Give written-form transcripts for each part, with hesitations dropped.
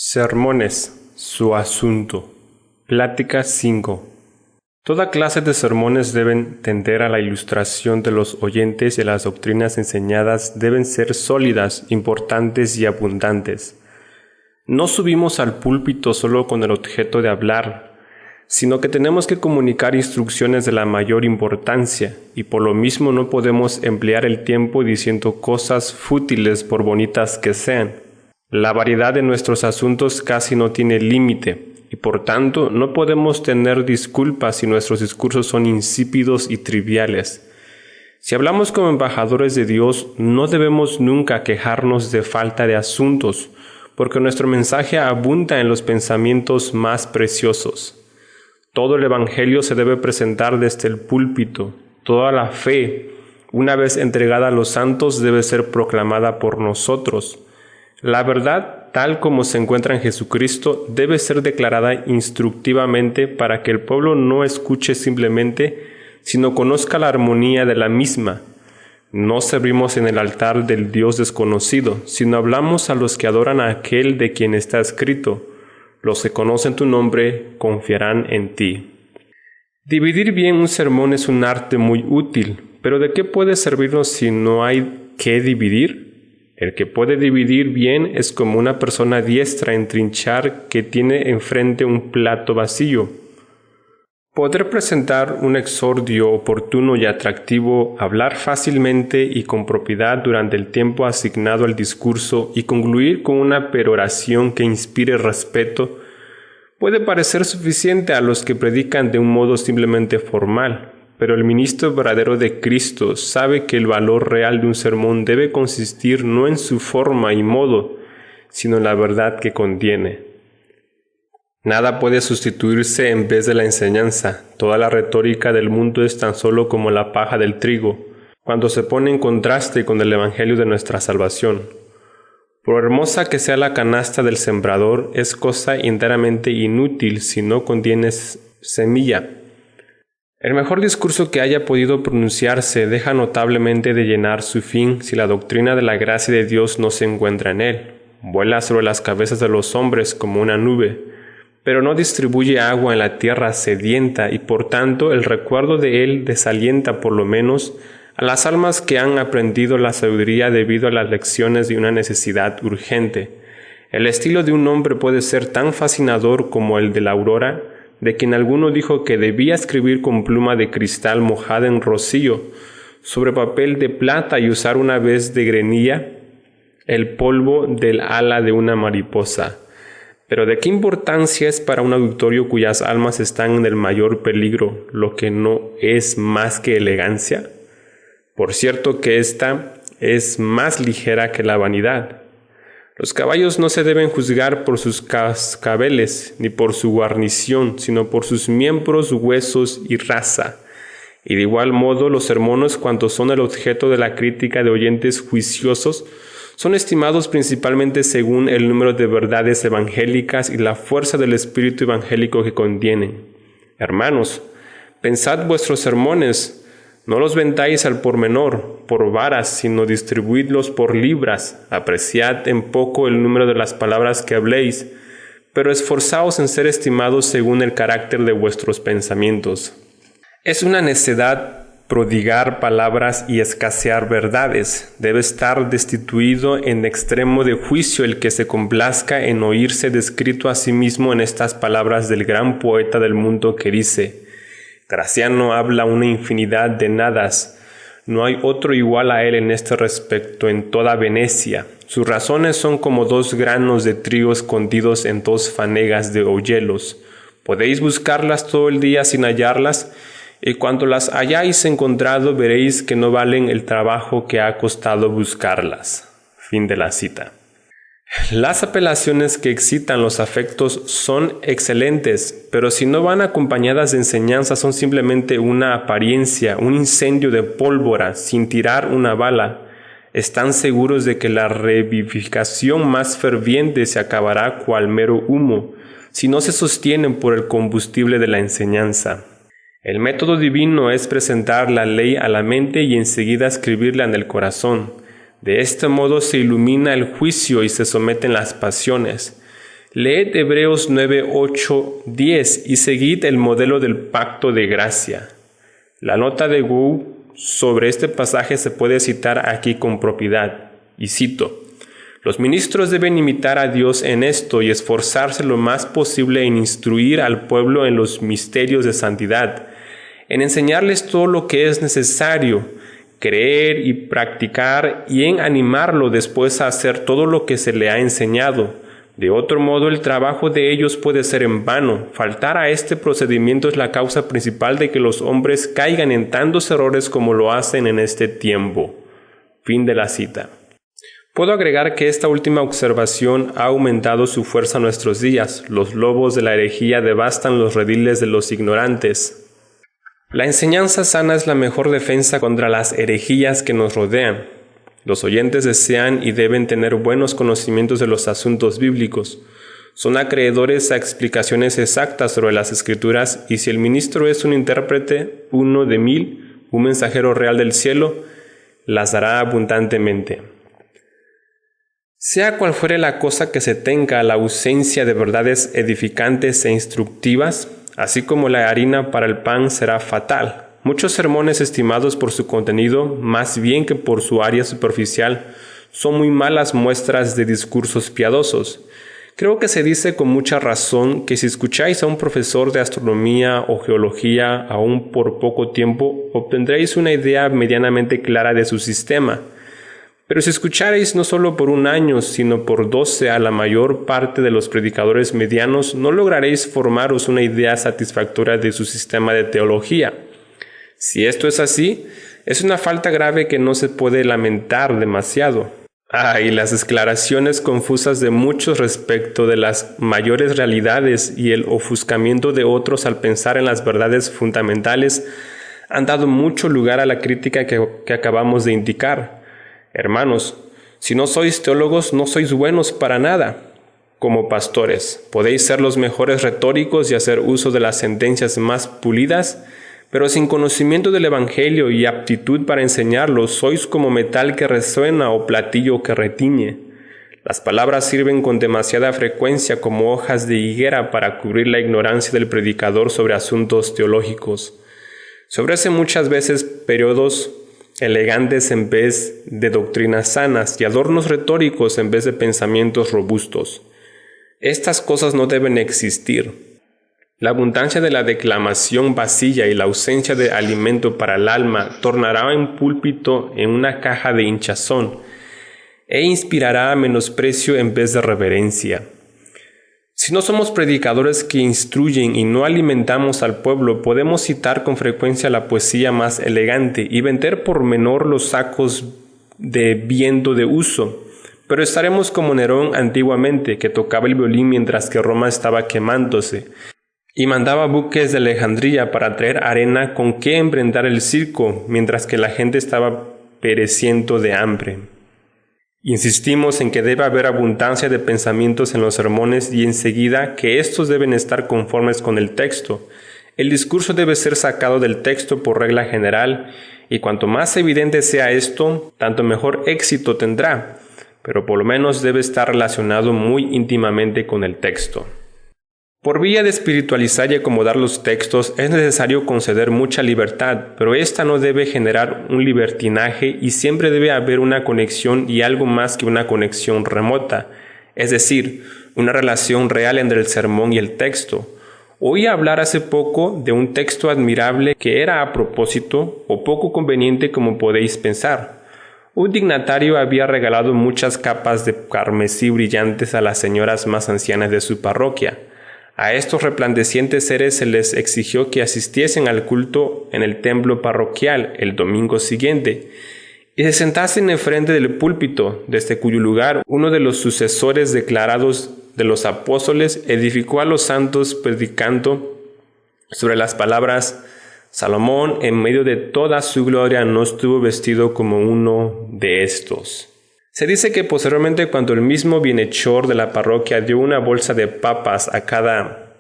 Sermones, su asunto. Plática 5. Toda clase de sermones deben tender a la ilustración de los oyentes y las doctrinas enseñadas deben ser sólidas, importantes y abundantes. No subimos al púlpito solo con el objeto de hablar, sino que tenemos que comunicar instrucciones de la mayor importancia, y por lo mismo no podemos emplear el tiempo diciendo cosas fútiles por bonitas que sean. La variedad de nuestros asuntos casi no tiene límite, y por tanto no podemos tener disculpas si nuestros discursos son insípidos y triviales. Si hablamos como embajadores de Dios, no debemos nunca quejarnos de falta de asuntos, porque nuestro mensaje abunda en los pensamientos más preciosos. Todo el Evangelio se debe presentar desde el púlpito. Toda la fe, una vez entregada a los santos, debe ser proclamada por nosotros. La verdad, tal como se encuentra en Jesucristo, debe ser declarada instructivamente para que el pueblo no escuche simplemente, sino conozca la armonía de la misma. No servimos en el altar del Dios desconocido, sino hablamos a los que adoran a aquel de quien está escrito: los que conocen tu nombre confiarán en ti. Dividir bien un sermón es un arte muy útil, pero ¿de qué puede servirnos si no hay qué dividir? El que puede dividir bien es como una persona diestra en trinchar que tiene enfrente un plato vacío. Poder presentar un exordio oportuno y atractivo, hablar fácilmente y con propiedad durante el tiempo asignado al discurso y concluir con una peroración que inspire respeto, puede parecer suficiente a los que predican de un modo simplemente formal. Pero el ministro verdadero de Cristo sabe que el valor real de un sermón debe consistir no en su forma y modo, sino en la verdad que contiene. Nada puede sustituirse en vez de la enseñanza. Toda la retórica del mundo es tan solo como la paja del trigo, cuando se pone en contraste con el Evangelio de nuestra salvación. Por hermosa que sea la canasta del sembrador, es cosa enteramente inútil si no contiene semilla. El mejor discurso que haya podido pronunciarse deja notablemente de llenar su fin si la doctrina de la gracia de Dios no se encuentra en él. Vuela sobre las cabezas de los hombres como una nube, pero no distribuye agua en la tierra sedienta y por tanto el recuerdo de él desalienta por lo menos a las almas que han aprendido la sabiduría debido a las lecciones de una necesidad urgente. El estilo de un hombre puede ser tan fascinador como el de la aurora, de quien alguno dijo que debía escribir con pluma de cristal mojada en rocío, sobre papel de plata y usar una vez de grenilla el polvo del ala de una mariposa. Pero ¿de qué importancia es para un auditorio cuyas almas están en el mayor peligro lo que no es más que elegancia? Por cierto que ésta es más ligera que la vanidad. Los caballos no se deben juzgar por sus cascabeles, ni por su guarnición, sino por sus miembros, huesos y raza. Y de igual modo, los sermones, cuanto son el objeto de la crítica de oyentes juiciosos, son estimados principalmente según el número de verdades evangélicas y la fuerza del espíritu evangélico que contienen. Hermanos, pensad vuestros sermones. No los vendáis al por menor, por varas, sino distribuidlos por libras. Apreciad en poco el número de las palabras que habléis, pero esforzaos en ser estimados según el carácter de vuestros pensamientos. Es una necedad prodigar palabras y escasear verdades. Debe estar destituido en extremo de juicio el que se complazca en oírse descrito a sí mismo en estas palabras del gran poeta del mundo que dice: Graciano habla una infinidad de nadas. No hay otro igual a él en este respecto en toda Venecia. Sus razones son como 2 granos de trigo escondidos en 2 fanegas de hoyuelos. Podéis buscarlas todo el día sin hallarlas, y cuando las hayáis encontrado veréis que no valen el trabajo que ha costado buscarlas. Fin de la cita. Las apelaciones que excitan los afectos son excelentes, pero si no van acompañadas de enseñanza son simplemente una apariencia, un incendio de pólvora sin tirar una bala. Están seguros de que la revivificación más ferviente se acabará cual mero humo, si no se sostienen por el combustible de la enseñanza. El método divino es presentar la ley a la mente y enseguida escribirla en el corazón. De este modo se ilumina el juicio y se someten las pasiones. Leed Hebreos 9, 8, 10 y seguid el modelo del pacto de gracia. La nota de Wu sobre este pasaje se puede citar aquí con propiedad, y cito: los ministros deben imitar a Dios en esto y esforzarse lo más posible en instruir al pueblo en los misterios de santidad, en enseñarles todo lo que es necesario, creer y practicar, y en animarlo después a hacer todo lo que se le ha enseñado. De otro modo, el trabajo de ellos puede ser en vano. Faltar a este procedimiento es la causa principal de que los hombres caigan en tantos errores como lo hacen en este tiempo. Fin de la cita. Puedo agregar que esta última observación ha aumentado su fuerza en nuestros días. Los lobos de la herejía devastan los rediles de los ignorantes. La enseñanza sana es la mejor defensa contra las herejías que nos rodean. Los oyentes desean y deben tener buenos conocimientos de los asuntos bíblicos. Son acreedores a explicaciones exactas sobre las Escrituras, y si el ministro es un intérprete, uno de 1000, un mensajero real del cielo, las dará abundantemente. Sea cual fuere la cosa que se tenga, la ausencia de verdades edificantes e instructivas, así como la harina para el pan, será fatal. Muchos sermones estimados por su contenido, más bien que por su área superficial, son muy malas muestras de discursos piadosos. Creo que se dice con mucha razón que si escucháis a un profesor de astronomía o geología aún por poco tiempo, obtendréis una idea medianamente clara de su sistema. Pero si escucharéis no solo por un año, sino por 12 a la mayor parte de los predicadores medianos, no lograréis formaros una idea satisfactoria de su sistema de teología. Si esto es así, es una falta grave que no se puede lamentar demasiado. Y las declaraciones confusas de muchos respecto de las mayores realidades y el ofuscamiento de otros al pensar en las verdades fundamentales han dado mucho lugar a la crítica que acabamos de indicar. Hermanos, si no sois teólogos, no sois buenos para nada. Como pastores, podéis ser los mejores retóricos y hacer uso de las sentencias más pulidas, pero sin conocimiento del Evangelio y aptitud para enseñarlo, sois como metal que resuena o platillo que retiñe. Las palabras sirven con demasiada frecuencia como hojas de higuera para cubrir la ignorancia del predicador sobre asuntos teológicos. Se ofrecen muchas veces periodos elegantes en vez de doctrinas sanas y adornos retóricos en vez de pensamientos robustos. Estas cosas no deben existir. La abundancia de la declamación vacía y la ausencia de alimento para el alma tornará un púlpito en una caja de hinchazón e inspirará menosprecio en vez de reverencia. Si no somos predicadores que instruyen y no alimentamos al pueblo, podemos citar con frecuencia la poesía más elegante y vender por menor los sacos de viento de uso, pero estaremos como Nerón antiguamente, que tocaba el violín mientras que Roma estaba quemándose, y mandaba buques de Alejandría para traer arena con que emprendar el circo, mientras que la gente estaba pereciendo de hambre. Insistimos en que debe haber abundancia de pensamientos en los sermones y enseguida que estos deben estar conformes con el texto. El discurso debe ser sacado del texto por regla general, y cuanto más evidente sea esto, tanto mejor éxito tendrá, pero por lo menos debe estar relacionado muy íntimamente con el texto. Por vía de espiritualizar y acomodar los textos es necesario conceder mucha libertad, pero esta no debe generar un libertinaje y siempre debe haber una conexión y algo más que una conexión remota, es decir, una relación real entre el sermón y el texto. Oí hablar hace poco de un texto admirable que era a propósito o poco conveniente como podéis pensar. Un dignatario había regalado muchas capas de carmesí brillantes a las señoras más ancianas de su parroquia. A estos resplandecientes seres se les exigió que asistiesen al culto en el templo parroquial el domingo siguiente y se sentasen enfrente del púlpito, desde cuyo lugar uno de los sucesores declarados de los apóstoles edificó a los santos predicando sobre las palabras: Salomón en medio de toda su gloria no estuvo vestido como uno de estos. Se dice que posteriormente, cuando el mismo bienhechor de la parroquia dio una bolsa de papas a cada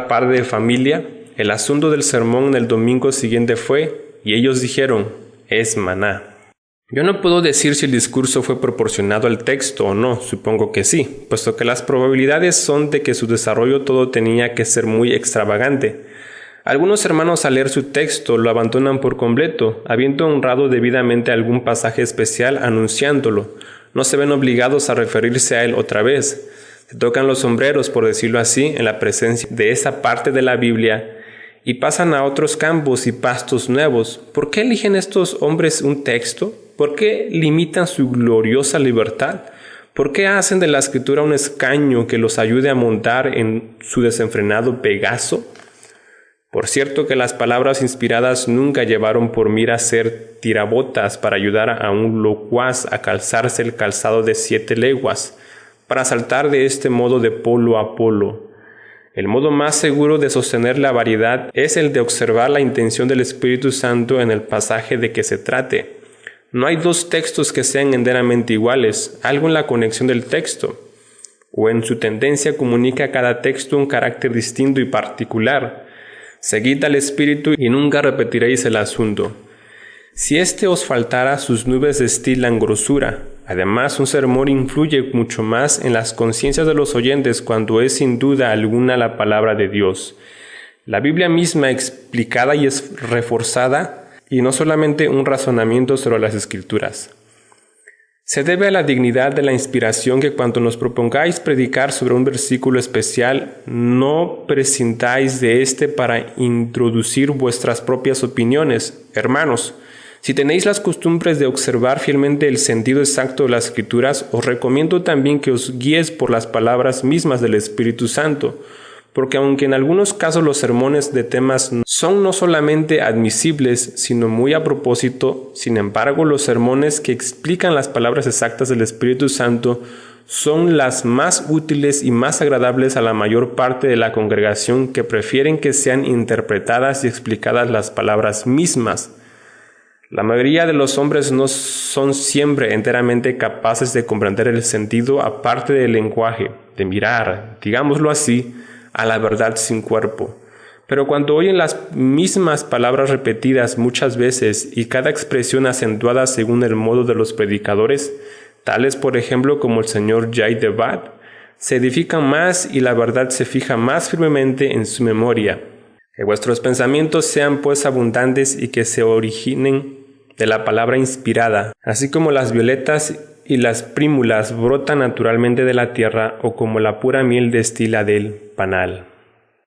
par de familia, el asunto del sermón del domingo siguiente fue: y ellos dijeron, es maná. Yo no puedo decir si el discurso fue proporcionado al texto o no, supongo que sí, puesto que las probabilidades son de que su desarrollo todo tenía que ser muy extravagante. Algunos hermanos al leer su texto lo abandonan por completo, habiendo honrado debidamente algún pasaje especial anunciándolo. No se ven obligados a referirse a él otra vez. Se tocan los sombreros, por decirlo así, en la presencia de esa parte de la Biblia y pasan a otros campos y pastos nuevos. ¿Por qué eligen estos hombres un texto? ¿Por qué limitan su gloriosa libertad? ¿Por qué hacen de la Escritura un escaño que los ayude a montar en su desenfrenado Pegaso? Por cierto que las palabras inspiradas nunca llevaron por mira ser tirabotas para ayudar a un locuaz a calzarse el calzado de 7 leguas, para saltar de este modo de polo a polo. El modo más seguro de sostener la variedad es el de observar la intención del Espíritu Santo en el pasaje de que se trate. No hay 2 textos que sean enteramente iguales, algo en la conexión del texto, o en su tendencia comunica a cada texto un carácter distinto y particular. Seguid al Espíritu y nunca repetiréis el asunto. Si éste os faltara, sus nubes destilan grosura. Además, un sermón influye mucho más en las conciencias de los oyentes cuando es sin duda alguna la palabra de Dios. La Biblia misma explicada y es reforzada, y no solamente un razonamiento sobre las Escrituras. Se debe a la dignidad de la inspiración que cuando nos propongáis predicar sobre un versículo especial, no prescindáis de éste para introducir vuestras propias opiniones. Hermanos, si tenéis las costumbres de observar fielmente el sentido exacto de las Escrituras, os recomiendo también que os guíes por las palabras mismas del Espíritu Santo, porque aunque en algunos casos los sermones de temas son no solamente admisibles, sino muy a propósito, sin embargo los sermones que explican las palabras exactas del Espíritu Santo son las más útiles y más agradables a la mayor parte de la congregación, que prefieren que sean interpretadas y explicadas las palabras mismas. La mayoría de los hombres no son siempre enteramente capaces de comprender el sentido aparte del lenguaje, de mirar, digámoslo así, a la verdad sin cuerpo. Pero cuando oyen las mismas palabras repetidas muchas veces y cada expresión acentuada según el modo de los predicadores, tales por ejemplo como el señor Jay de Bad, se edifican más y la verdad se fija más firmemente en su memoria. Que vuestros pensamientos sean pues abundantes y que se originen de la palabra inspirada, así como las violetas y las prímulas brotan naturalmente de la tierra, o como la pura miel destila del panal.